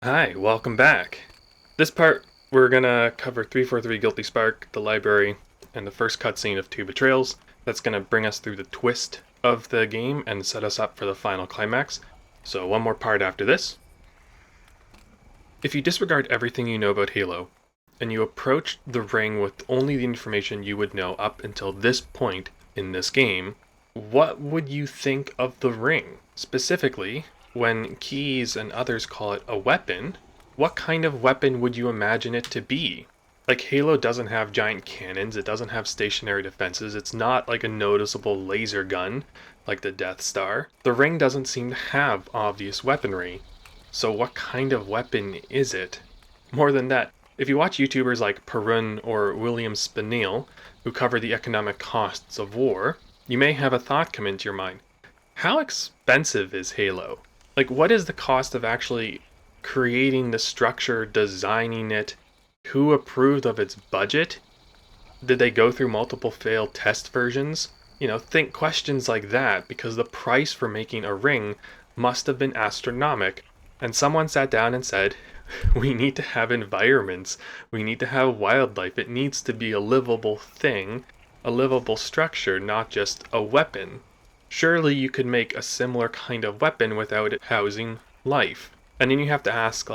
Hi, welcome back. This part, we're gonna cover 343 Guilty Spark, the library, and the first cutscene of Two Betrayals. That's gonna bring us through the twist of the game and set us up for the final climax. So one more part after this. If you disregard everything you know about Halo, and you approach the ring with only the information you would know up until this point in this game, what would you think of the ring? Specifically, when Keys and others call it a weapon, what kind of weapon would you imagine it to be? Like, Halo doesn't have giant cannons, it doesn't have stationary defenses, it's not like a noticeable laser gun like the Death Star. The ring doesn't seem to have obvious weaponry. So what kind of weapon is it? More than that, if you watch YouTubers like Perun or William Spinell, who cover the economic costs of war, you may have a thought come into your mind. How expensive is Halo? Like, what is the cost of actually creating the structure, designing it? Who approved of its budget? Did they go through multiple failed test versions? Think questions like that, because the price for making a ring must have been astronomical. And someone sat down and said, we need to have environments, we need to have wildlife, it needs to be a livable thing, a livable structure, not just a weapon. Surely you could make a similar kind of weapon without it housing life. And then you have to ask,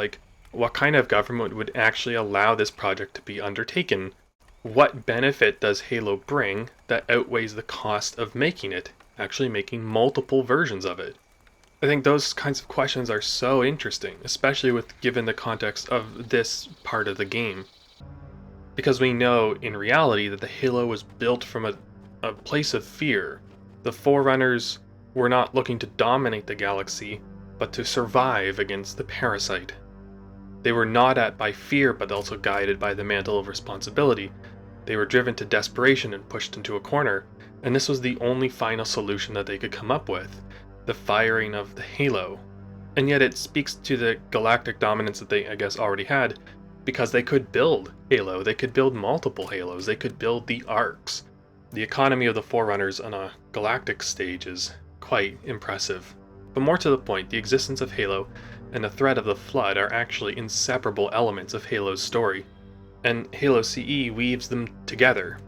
what kind of government would actually allow this project to be undertaken? What benefit does Halo bring that outweighs the cost of making it, actually making multiple versions of it? I think those kinds of questions are so interesting, especially given the context of this part of the game. Because we know in reality that the Halo was built from a place of fear. The Forerunners were not looking to dominate the galaxy, but to survive against the parasite. They were gnawed at by fear, but also guided by the mantle of responsibility. They were driven to desperation and pushed into a corner, and this was the only final solution that they could come up with. The firing of the Halo. And yet it speaks to the galactic dominance that they, I guess, already had, because they could build Halo, they could build multiple Halos, they could build the arcs. The economy of the Forerunners on a galactic stage is quite impressive. But more to the point, the existence of Halo and the threat of the Flood are actually inseparable elements of Halo's story, and Halo CE weaves them together.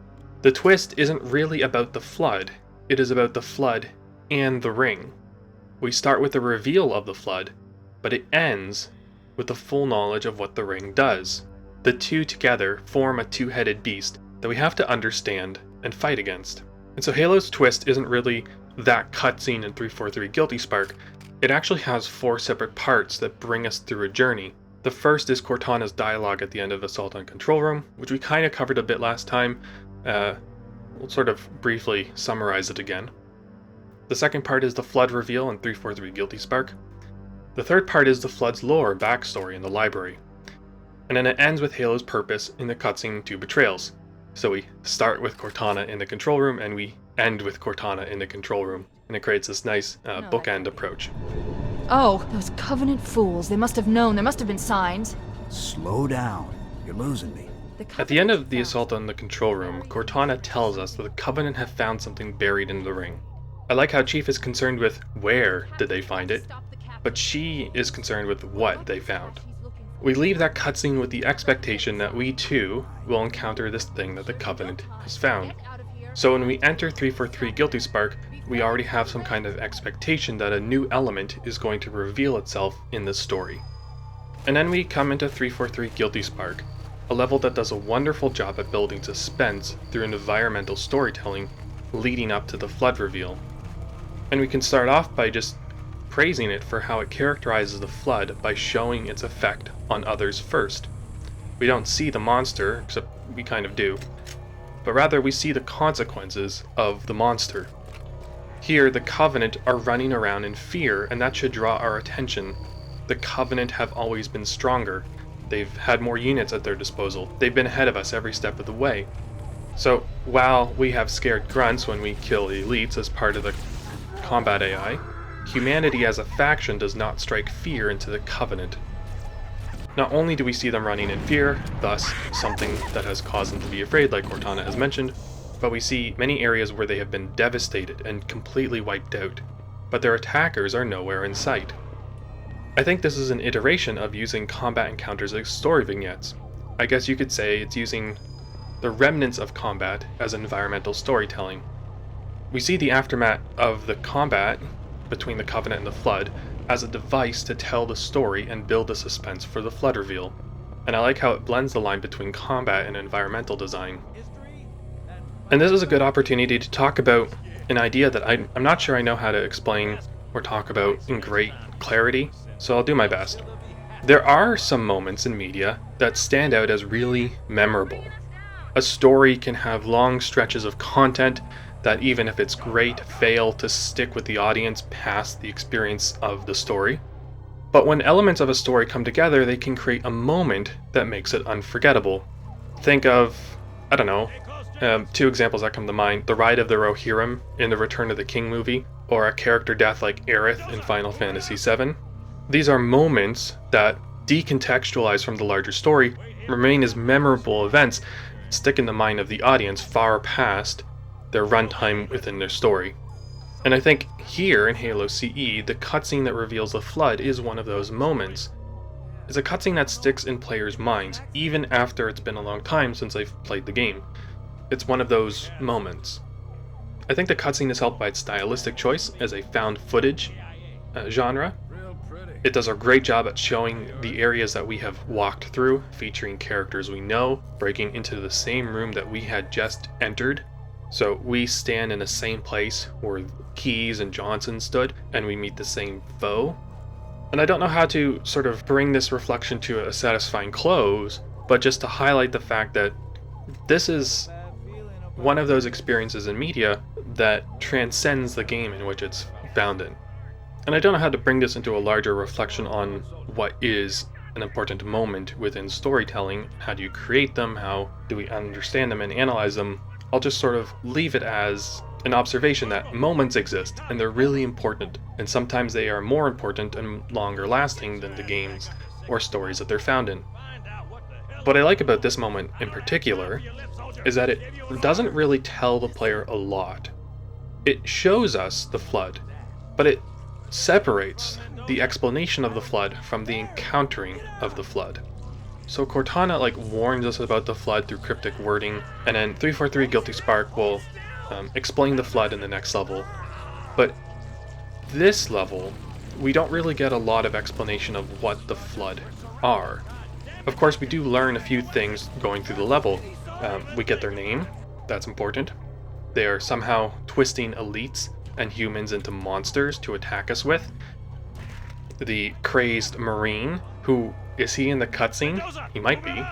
The twist isn't really about the Flood, it is about the Flood and the ring. We start with the reveal of the Flood, but it ends with the full knowledge of what the ring does. The two together form a two-headed beast that we have to understand and fight against. And so Halo's twist isn't really that cutscene in 343 Guilty Spark. It actually has four separate parts that bring us through a journey. The first is Cortana's dialogue at the end of Assault on Control Room, which we kind of covered a bit last time. We'll sort of briefly summarize it again. The second part is the Flood reveal in 343 Guilty Spark. The third part is the Flood's lore backstory in the library. And then it ends with Halo's purpose in the cutscene Two Betrayals. So we start with Cortana in the control room, and we end with Cortana in the control room. And it creates this nice bookend approach. Oh, those Covenant fools. They must have known. There must have been signs. Slow down. You're losing me. At the end of the assault on the control room, Cortana tells us that the Covenant have found something buried in the ring. I like how Chief is concerned with where did they find it, but she is concerned with what they found. We leave that cutscene with the expectation that we too will encounter this thing that the Covenant has found. So when we enter 343 Guilty Spark, we already have some kind of expectation that a new element is going to reveal itself in the story. And then we come into 343 Guilty Spark, a level that does a wonderful job at building suspense through environmental storytelling leading up to the Flood reveal. And we can start off by just praising it for how it characterizes the Flood by showing its effect on others first. We don't see the monster, except we kind of do, but rather we see the consequences of the monster. Here, the Covenant are running around in fear, and that should draw our attention. The Covenant have always been stronger. They've had more units at their disposal. They've been ahead of us every step of the way. So, while we have scared grunts when we kill elites as part of the combat AI, humanity as a faction does not strike fear into the Covenant. Not only do we see them running in fear, thus something that has caused them to be afraid, like Cortana has mentioned, but we see many areas where they have been devastated and completely wiped out, but their attackers are nowhere in sight. I think this is an iteration of using combat encounters as story vignettes. I guess you could say it's using the remnants of combat as environmental storytelling. We see the aftermath of the combat between the Covenant and the Flood as a device to tell the story and build the suspense for the Flood reveal. And I like how it blends the line between combat and environmental design. And this is a good opportunity to talk about an idea that I'm not sure I know how to explain or talk about in great clarity, so I'll do my best. There are some moments in media that stand out as really memorable. A story can have long stretches of content that, even if it's great, fail to stick with the audience past the experience of the story. But when elements of a story come together, they can create a moment that makes it unforgettable. Think of, I don't know, two examples that come to mind: the ride of the Rohirrim in the Return of the King movie, or a character death like Aerith in Final Fantasy VII. These are moments that, decontextualized from the larger story, remain as memorable events, stick in the mind of the audience far past their runtime within their story. And I think here in Halo CE, the cutscene that reveals the Flood is one of those moments. It's a cutscene that sticks in players' minds, even after it's been a long time since they've played the game. It's one of those moments. I think the cutscene is helped by its stylistic choice as a found footage genre. It does a great job at showing the areas that we have walked through, featuring characters we know, breaking into the same room that we had just entered. So we stand in the same place where Keyes and Johnson stood, and we meet the same foe. And I don't know how to sort of bring this reflection to a satisfying close, but just to highlight the fact that this is one of those experiences in media that transcends the game in which it's found in. And I don't know how to bring this into a larger reflection on what is an important moment within storytelling. How do you create them? How do we understand them and analyze them? I'll just sort of leave it as an observation that moments exist, and they're really important, and sometimes they are more important and longer lasting than the games or stories that they're found in. What I like about this moment in particular is that it doesn't really tell the player a lot. It shows us the Flood, but it separates the explanation of the Flood from the encountering of the Flood. So Cortana warns us about the Flood through cryptic wording, and then 343 Guilty Spark will explain the Flood in the next level. But this level, we don't really get a lot of explanation of what the Flood are. Of course, we do learn a few things going through the level. We get their name, that's important. They are somehow twisting elites and humans into monsters to attack us with. The crazed Marine, who is he in the cutscene? He might be.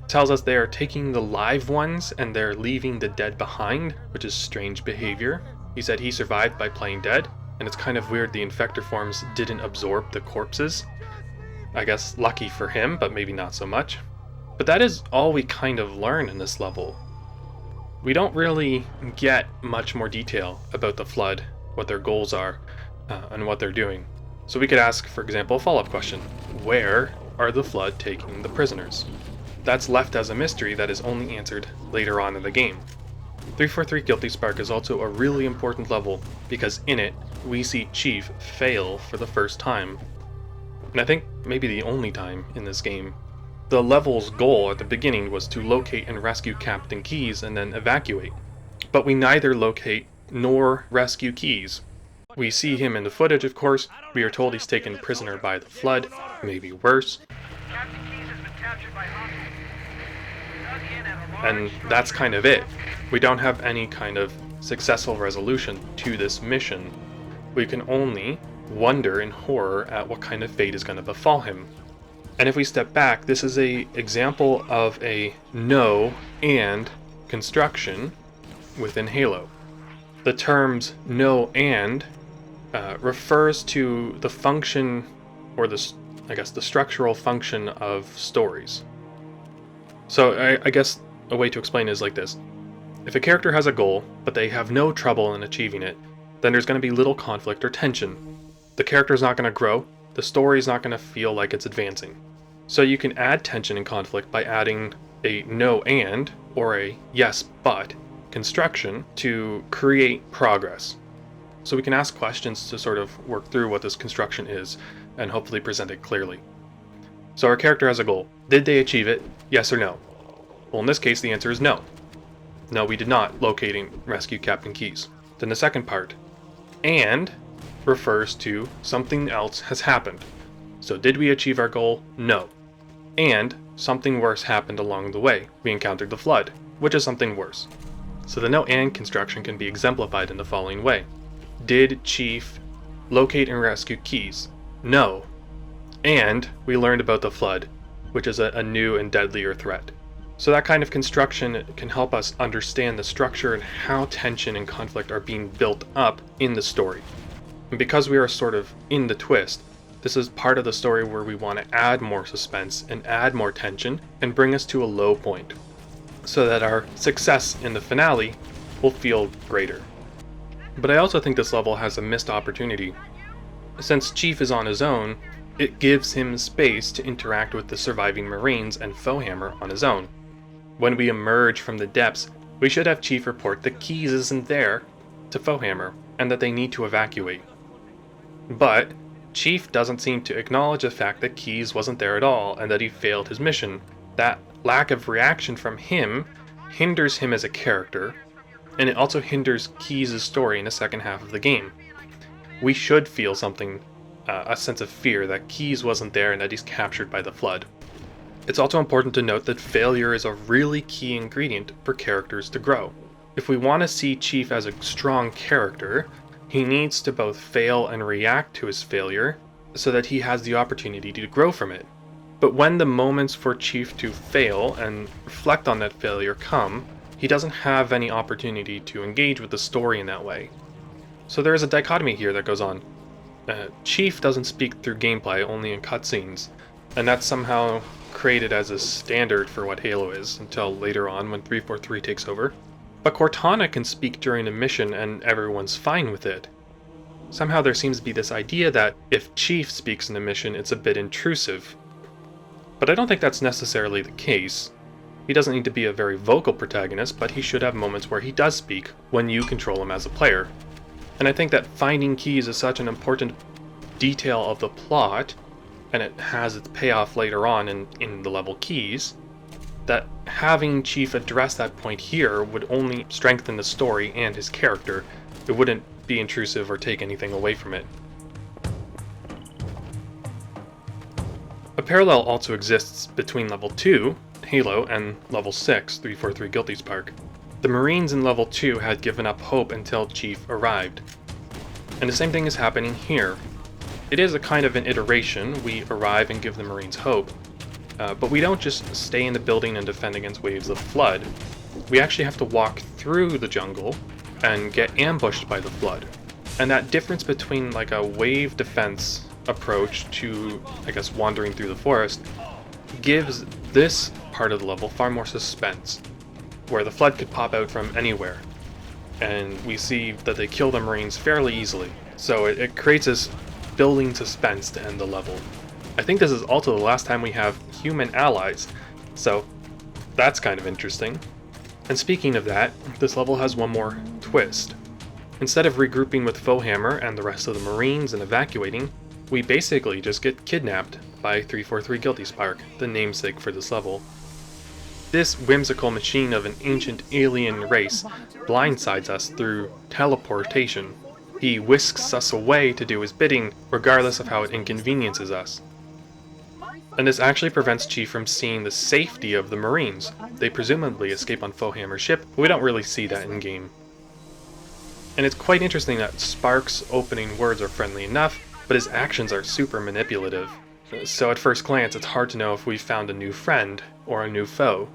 Tells us they are taking the live ones and they're leaving the dead behind, which is strange behavior. He said he survived by playing dead, and it's kind of weird the infector forms didn't absorb the corpses. I guess lucky for him, but maybe not so much. But that is all we kind of learn in this level. We don't really get much more detail about the Flood, what their goals are, and what they're doing. So we could ask, for example, a follow-up question. Where are the Flood taking the prisoners? That's left as a mystery that is only answered later on in the game. 343 Guilty Spark is also a really important level because in it, we see Chief fail for the first time. And I think maybe the only time in this game. The level's goal at the beginning was to locate and rescue Captain Keyes and then evacuate. But we neither locate nor rescue Keyes. We see him in the footage, of course. We are told he's taken prisoner by the Flood, maybe worse. And that's kind of it. We don't have any kind of successful resolution to this mission. We can only wonder in horror at what kind of fate is going to befall him. And if we step back, this is an example of a no and construction within Halo. The terms no and refers to the function, or the structural function of stories. So I guess a way to explain it is like this. If a character has a goal, but they have no trouble in achieving it, then there's going to be little conflict or tension. The character's not going to grow, the story's not going to feel like it's advancing. So you can add tension and conflict by adding a no and, or a yes but, construction to create progress. So we can ask questions to sort of work through what this construction is. and hopefully present it clearly. So our character has a goal. Did they achieve it? Yes or no? Well, in this case, the answer is no. No, we did not locate and rescue Captain Keyes. Then the second part, and refers to something else has happened. So did we achieve our goal? No. And something worse happened along the way. We encountered the flood, which is something worse. So the no and construction can be exemplified in the following way. Did Chief locate and rescue Keyes? No. And we learned about the flood, which is a new and deadlier threat. So that kind of construction can help us understand the structure and how tension and conflict are being built up in the story. And because we are sort of in the twist, this is part of the story where we want to add more suspense and add more tension and bring us to a low point, so that our success in the finale will feel greater. But I also think this level has a missed opportunity. Since Chief is on his own, it gives him space to interact with the surviving Marines and Foehammer on his own. When we emerge from the depths, we should have Chief report that Keyes isn't there to Foehammer, and that they need to evacuate. But Chief doesn't seem to acknowledge the fact that Keyes wasn't there at all, and that he failed his mission. That lack of reaction from him hinders him as a character, and it also hinders Keyes' story in the second half of the game. We should feel something, a sense of fear that Keyes wasn't there and that he's captured by the flood. It's also important to note that failure is a really key ingredient for characters to grow. If we want to see Chief as a strong character, he needs to both fail and react to his failure so that he has the opportunity to grow from it. But when the moments for Chief to fail and reflect on that failure come, he doesn't have any opportunity to engage with the story in that way. So there is a dichotomy here that goes on. Chief doesn't speak through gameplay, only in cutscenes, and that's somehow created as a standard for what Halo is, until later on when 343 takes over. But Cortana can speak during a mission and everyone's fine with it. Somehow there seems to be this idea that if Chief speaks in a mission, it's a bit intrusive. But I don't think that's necessarily the case. He doesn't need to be a very vocal protagonist, but he should have moments where he does speak when you control him as a player. And I think that finding Keyes is such an important detail of the plot, and it has its payoff later on in the level Keyes, that having Chief address that point here would only strengthen the story and his character. It wouldn't be intrusive or take anything away from it. A parallel also exists between level 2, Halo, and level 6, 343 Guilty Spark. The Marines in level 2 had given up hope until Chief arrived. And the same thing is happening here. It is a kind of an iteration. We arrive and give the Marines hope, but we don't just stay in the building and defend against waves of flood. We actually have to walk through the jungle and get ambushed by the flood. And that difference between like a wave defense approach to, I guess, wandering through the forest gives this part of the level far more suspense, where the flood could pop out from anywhere. And we see that they kill the Marines fairly easily. So it creates this building suspense to end the level. I think this is also the last time we have human allies, so that's kind of interesting. And speaking of that, this level has one more twist. Instead of regrouping with Foehammer and the rest of the Marines and evacuating, we basically just get kidnapped by 343 Guilty Spark, the namesake for this level. This whimsical machine of an ancient alien race blindsides us through teleportation. He whisks us away to do his bidding, regardless of how it inconveniences us. And this actually prevents Chief from seeing the safety of the Marines. They presumably escape on Foehammer's ship, but we don't really see that in-game. And it's quite interesting that Spark's opening words are friendly enough, but his actions are super manipulative. So at first glance, it's hard to know if we've found a new friend or a new foe.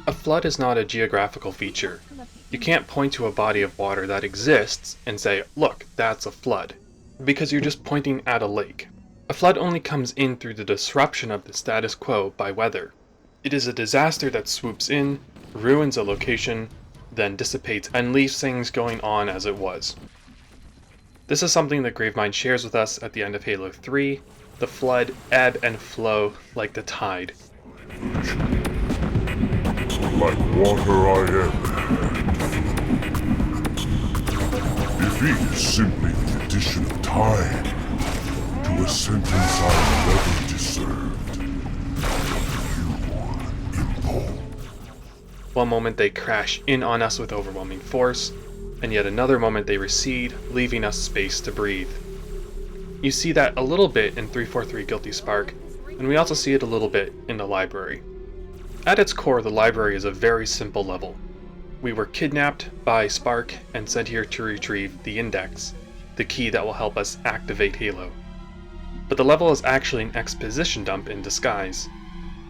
A flood is not a geographical feature. You can't point to a body of water that exists and say, look, that's a flood, because you're just pointing at a lake. A flood only comes in through the disruption of the status quo by weather. It is a disaster that swoops in, ruins a location, then dissipates and leaves things going on as it was. This is something that Gravemind shares with us at the end of Halo 3. The flood ebb and flow like the tide. Like water I am. Defeat is simply the addition of time to a sentence I never deserved. You, Impo. One moment they crash in on us with overwhelming force, and yet another moment they recede, leaving us space to breathe. You see that a little bit in 343 Guilty Spark, and we also see it a little bit in the library. At its core, the library is a very simple level. We were kidnapped by Spark and sent here to retrieve the Index, the key that will help us activate Halo. But the level is actually an exposition dump in disguise.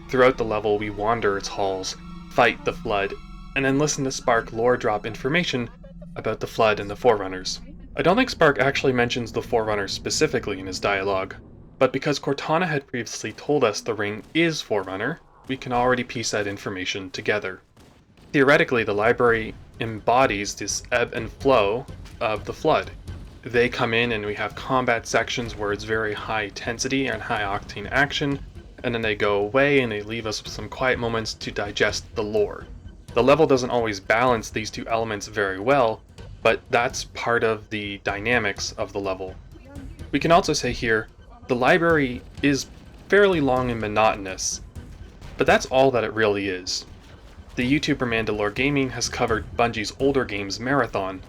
Throughout the level, we wander its halls, fight the Flood, and then listen to Spark lore drop information about the Flood and the Forerunners. I don't think Spark actually mentions the Forerunners specifically in his dialogue, but because Cortana had previously told us the ring is Forerunner, we can already piece that information together. Theoretically, the library embodies this ebb and flow of the Flood. They come in and we have combat sections where it's very high intensity and high octane action, and then they go away and they leave us with some quiet moments to digest the lore. The level doesn't always balance these two elements very well, but that's part of the dynamics of the level. We can also say here, the library is fairly long and monotonous, but that's all that it really is. The YouTuber Mandalore Gaming has covered Bungie's older games Marathon,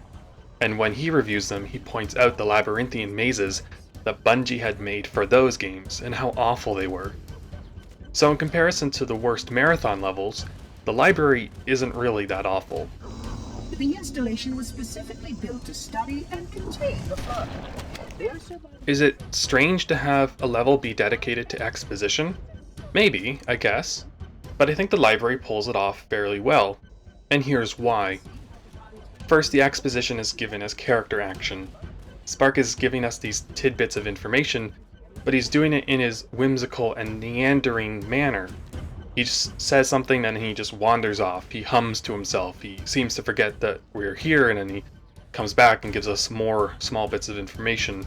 and when he reviews them, he points out the labyrinthian mazes that Bungie had made for those games and how awful they were. So in comparison to the worst Marathon levels, the library isn't really that awful. The installation was specifically built to study and contain the flood. Is it strange to have a level be dedicated to exposition? Maybe, I guess. But I think the library pulls it off fairly well, and here's why. First, the exposition is given as character action. Spark is giving us these tidbits of information, but he's doing it in his whimsical and meandering manner. He just says something and he just wanders off. He hums to himself. He seems to forget that we're here, and then he comes back and gives us more small bits of information.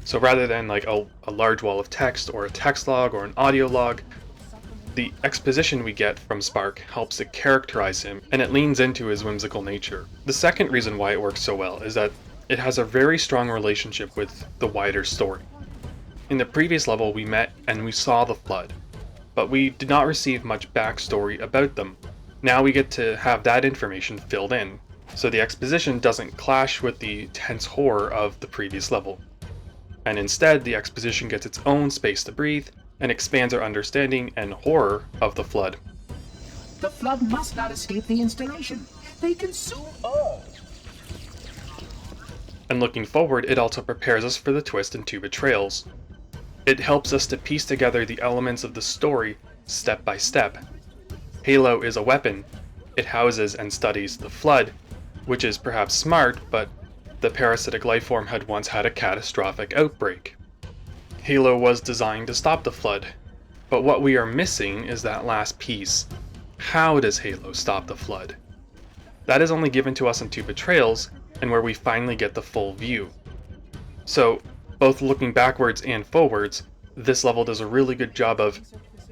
So rather than like a large wall of text or a text log or an audio log, the exposition we get from Spark helps to characterize him, and it leans into his whimsical nature. The second reason why it works so well is that it has a very strong relationship with the wider story. In the previous level we met and we saw the Flood, but we did not receive much backstory about them. Now we get to have that information filled in, so the exposition doesn't clash with the tense horror of the previous level. And instead, the exposition gets its own space to breathe and expands our understanding and horror of the Flood. The flood must not escape the installation. They consume all. And looking forward, it also prepares us for the twist in Two Betrayals. It helps us to piece together the elements of the story step by step. Halo is a weapon. It houses and studies the Flood, which is perhaps smart, but the parasitic lifeform had once had a catastrophic outbreak. Halo was designed to stop the Flood, but what we are missing is that last piece. How does Halo stop the Flood? That is only given to us in Two Betrayals, and where we finally get the full view. So, both looking backwards and forwards, this level does a really good job of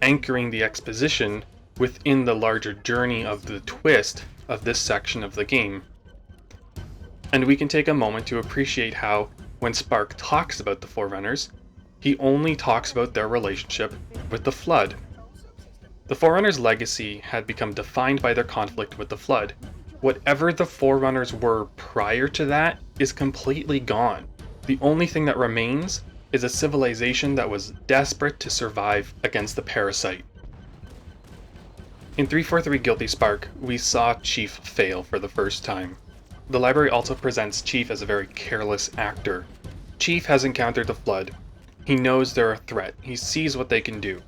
anchoring the exposition within the larger journey of the twist of this section of the game. And we can take a moment to appreciate how, when Spark talks about the Forerunners, he only talks about their relationship with the Flood. The Forerunners' legacy had become defined by their conflict with the Flood. Whatever the Forerunners were prior to that is completely gone. The only thing that remains is a civilization that was desperate to survive against the parasite. In 343 Guilty Spark, we saw Chief fail for the first time. The library also presents Chief as a very careless actor. Chief has encountered the Flood. He knows they're a threat. He sees what they can do.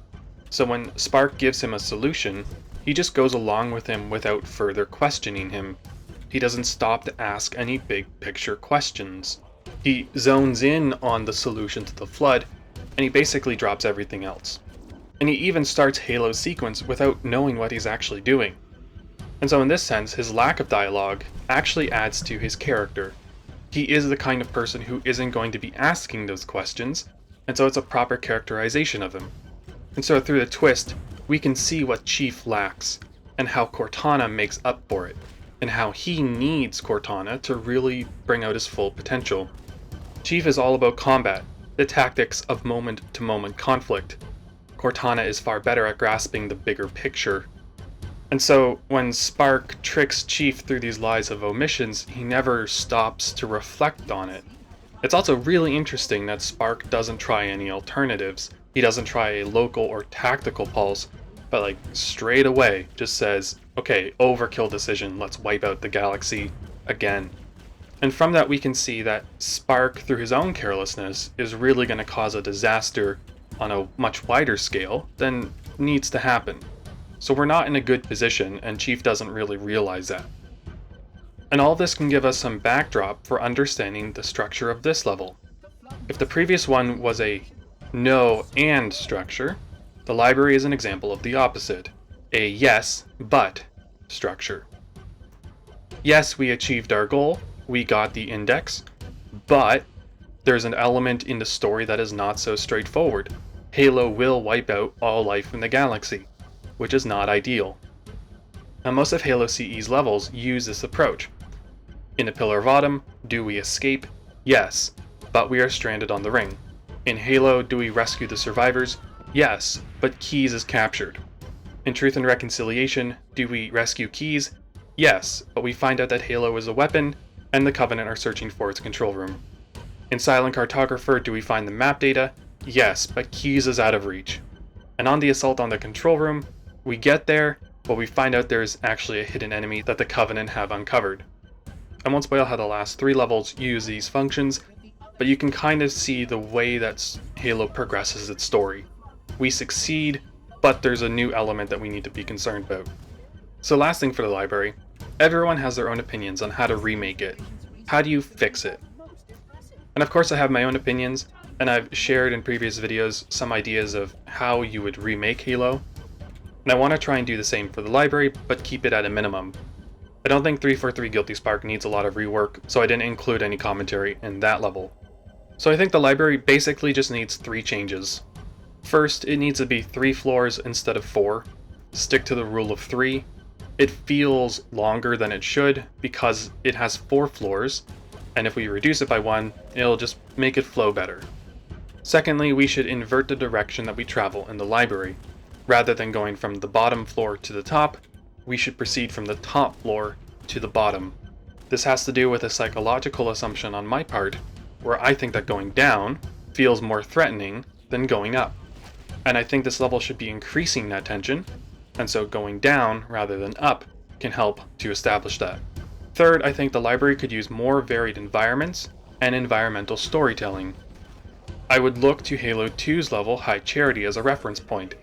So when Spark gives him a solution, he just goes along with him without further questioning him. He doesn't stop to ask any big picture questions. He zones in on the solution to the flood, and he basically drops everything else. And he even starts Halo's sequence without knowing what he's actually doing. And so in this sense, his lack of dialogue actually adds to his character. He is the kind of person who isn't going to be asking those questions, and so it's a proper characterization of him. And so through the twist, we can see what Chief lacks, and how Cortana makes up for it, and how he needs Cortana to really bring out his full potential. Chief is all about combat, the tactics of moment-to-moment conflict. Cortana is far better at grasping the bigger picture. And so, when Spark tricks Chief through these lies of omissions, he never stops to reflect on it. It's also really interesting that Spark doesn't try any alternatives. He doesn't try a local or tactical pulse, but like straight away just says, okay, overkill decision, let's wipe out the galaxy again. And from that we can see that Spark, through his own carelessness, is really going to cause a disaster on a much wider scale than needs to happen. So we're not in a good position, and Chief doesn't really realize that. And all this can give us some backdrop for understanding the structure of this level. If the previous one was a no and structure, the library is an example of the opposite, a yes but structure. Yes, we achieved our goal, we got the index, but there's an element in the story that is not so straightforward. Halo will wipe out all life in the galaxy, which is not ideal. Now most of Halo CE's levels use this approach. In a Pillar of Autumn, do we escape? Yes, but we are stranded on the ring. In Halo, do we rescue the survivors? Yes, but Keyes is captured. In Truth and Reconciliation, do we rescue Keyes? Yes, but we find out that Halo is a weapon, and the Covenant are searching for its control room. In Silent Cartographer, do we find the map data? Yes, but Keyes is out of reach. And on the assault on the control room, we get there, but we find out there's actually a hidden enemy that the Covenant have uncovered. I won't spoil how the last 3 levels use these functions, but you can kind of see the way that Halo progresses its story. We succeed, but there's a new element that we need to be concerned about. So last thing for the library, everyone has their own opinions on how to remake it. How do you fix it? And of course I have my own opinions, and I've shared in previous videos some ideas of how you would remake Halo. And I want to try and do the same for the library, but keep it at a minimum. I don't think 343 Guilty Spark needs a lot of rework, so I didn't include any commentary in that level. So I think the library basically just needs 3 changes. First, it needs to be 3 floors instead of 4. Stick to the rule of 3. It feels longer than it should because it has 4 floors, and if we reduce it by 1, it'll just make it flow better. Secondly, we should invert the direction that we travel in the library. Rather than going from the bottom floor to the top, we should proceed from the top floor to the bottom. This has to do with a psychological assumption on my part, where I think that going down feels more threatening than going up. And I think this level should be increasing that tension, and so going down rather than up can help to establish that. Third, I think the library could use more varied environments and environmental storytelling. I would look to Halo 2's level High Charity as a reference point.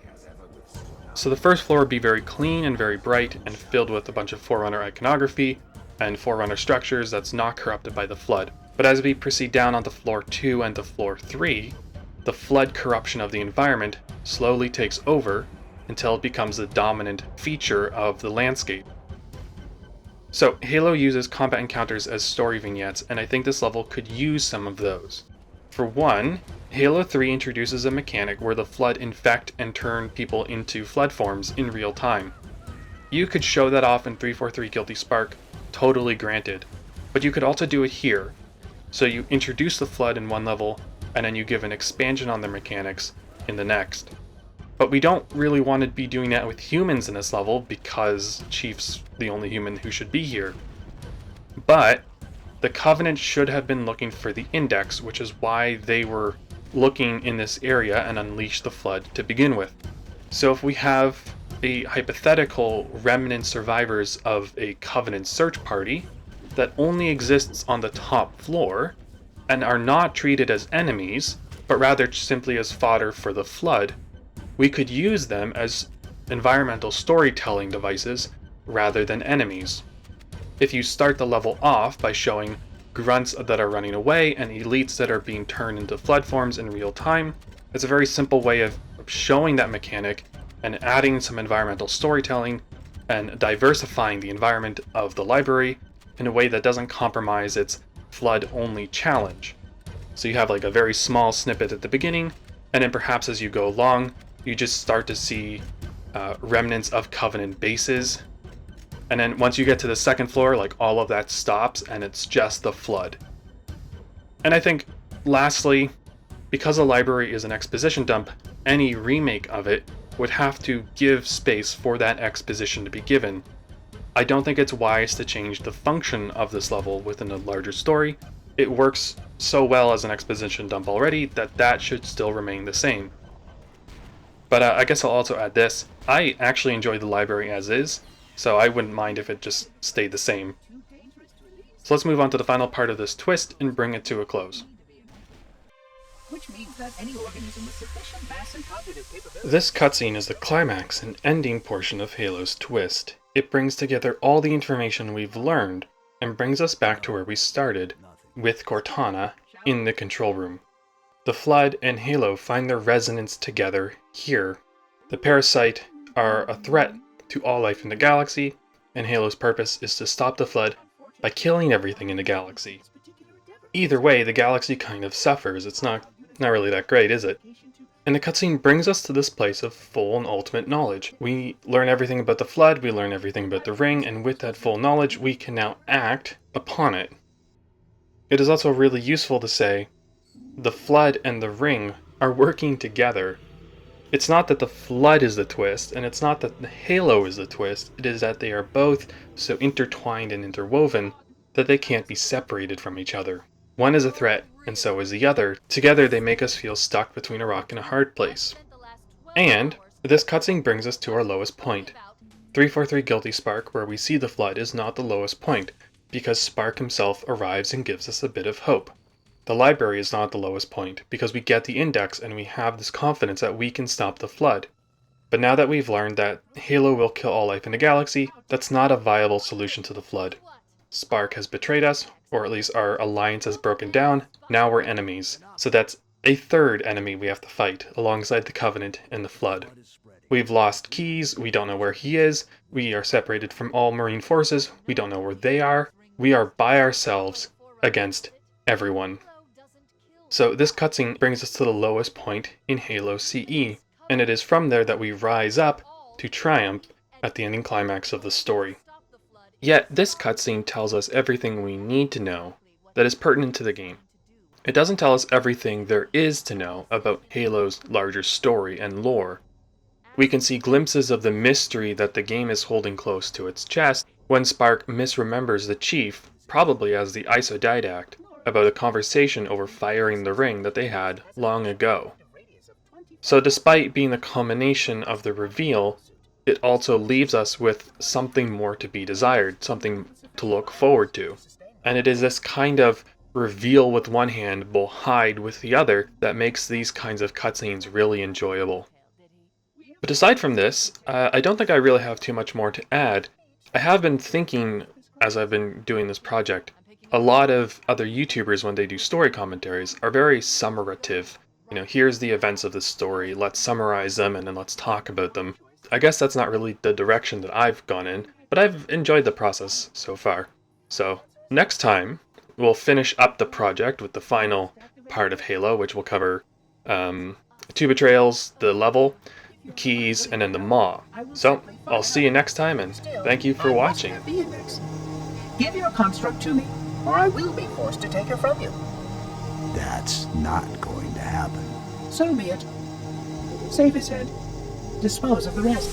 So the first floor would be very clean and very bright and filled with a bunch of Forerunner iconography and Forerunner structures that's not corrupted by the flood. But as we proceed down onto floor 2 and to floor 3, the flood corruption of the environment slowly takes over until it becomes the dominant feature of the landscape. So Halo uses combat encounters as story vignettes, and I think this level could use some of those. For one, Halo 3 introduces a mechanic where the flood infect and turn people into flood forms in real time. You could show that off in 343 Guilty Spark, totally granted, but you could also do it here. So you introduce the flood in one level, and then you give an expansion on the mechanics in the next. But we don't really want to be doing that with humans in this level because Chief's the only human who should be here. But the Covenant should have been looking for the Index, which is why they were looking in this area and unleashed the flood to begin with. So if we have a hypothetical remnant survivors of a Covenant search party that only exists on the top floor and are not treated as enemies, but rather simply as fodder for the flood, we could use them as environmental storytelling devices rather than enemies. if you start the level off by showing grunts that are running away and elites that are being turned into flood forms in real time, it's a very simple way of showing that mechanic and adding some environmental storytelling and diversifying the environment of the library in a way that doesn't compromise its flood-only challenge. So you have like a very small snippet at the beginning, and then perhaps as you go along, you just start to see remnants of Covenant bases. And then once you get to the second floor, like all of that stops and it's just the flood. And I think, lastly, because a library is an exposition dump, any remake of it would have to give space for that exposition to be given. I don't think it's wise to change the function of this level within a larger story. It works so well as an exposition dump already that that should still remain the same. But I guess I'll also add this. I actually enjoy the library as is, so I wouldn't mind if it just stayed the same. So let's move on to the final part of this twist and bring it to a close. Which means that any organism with sufficient mass and cognitive capability... This cutscene is the climax and ending portion of Halo's twist. It brings together all the information we've learned and brings us back to where we started, with Cortana in the control room. The Flood and Halo find their resonance together here. The Parasite are a threat to all life in the galaxy, and Halo's purpose is to stop the Flood by killing everything in the galaxy. Either way, the galaxy kind of suffers. It's not really that great, is it? And the cutscene brings us to this place of full and ultimate knowledge. We learn everything about the Flood, we learn everything about the Ring, and with that full knowledge, we can now act upon it. It is also really useful to say, the Flood and the Ring are working together. It's not that the Flood is the twist, and it's not that the Halo is the twist, it is that they are both so intertwined and interwoven that they can't be separated from each other. One is a threat, and so is the other. Together they make us feel stuck between a rock and a hard place. And this cutscene brings us to our lowest point. 343 Guilty Spark, where we see the Flood, is not the lowest point, because Spark himself arrives and gives us a bit of hope. The library is not the lowest point, because we get the index and we have this confidence that we can stop the Flood. But now that we've learned that Halo will kill all life in the galaxy, that's not a viable solution to the Flood. Spark has betrayed us, or at least our alliance has broken down. Now we're enemies. So that's a third enemy we have to fight, alongside the Covenant and the Flood. We've lost Keys, we don't know where he is, we are separated from all Marine forces, we don't know where they are. We are by ourselves against everyone. So this cutscene brings us to the lowest point in Halo CE, and it is from there that we rise up to triumph at the ending climax of the story. Yet this cutscene tells us everything we need to know that is pertinent to the game. It doesn't tell us everything there is to know about Halo's larger story and lore. We can see glimpses of the mystery that the game is holding close to its chest when Spark misremembers the Chief, probably as the isodidact, about a conversation over firing the Ring that they had long ago. So despite being the culmination of the reveal, it also leaves us with something more to be desired, something to look forward to. And it is this kind of reveal with one hand, but hide with the other, that makes these kinds of cutscenes really enjoyable. But aside from this, I don't think I really have too much more to add. I have been thinking, as I've been doing this project, a lot of other YouTubers, when they do story commentaries, are very summaritive. You know, here's the events of the story, let's summarize them and then let's talk about them. I guess that's not really the direction that I've gone in, but I've enjoyed the process so far. So, next time, we'll finish up the project with the final part of Halo, which will cover Two Betrayals, the level, Keys, and then the Maw. So, I'll see you next time, and thank you for watching. Give your construct to me, or I will be forced to take her from you. That's not going to happen. So be it. Save his head. Dispose of the rest.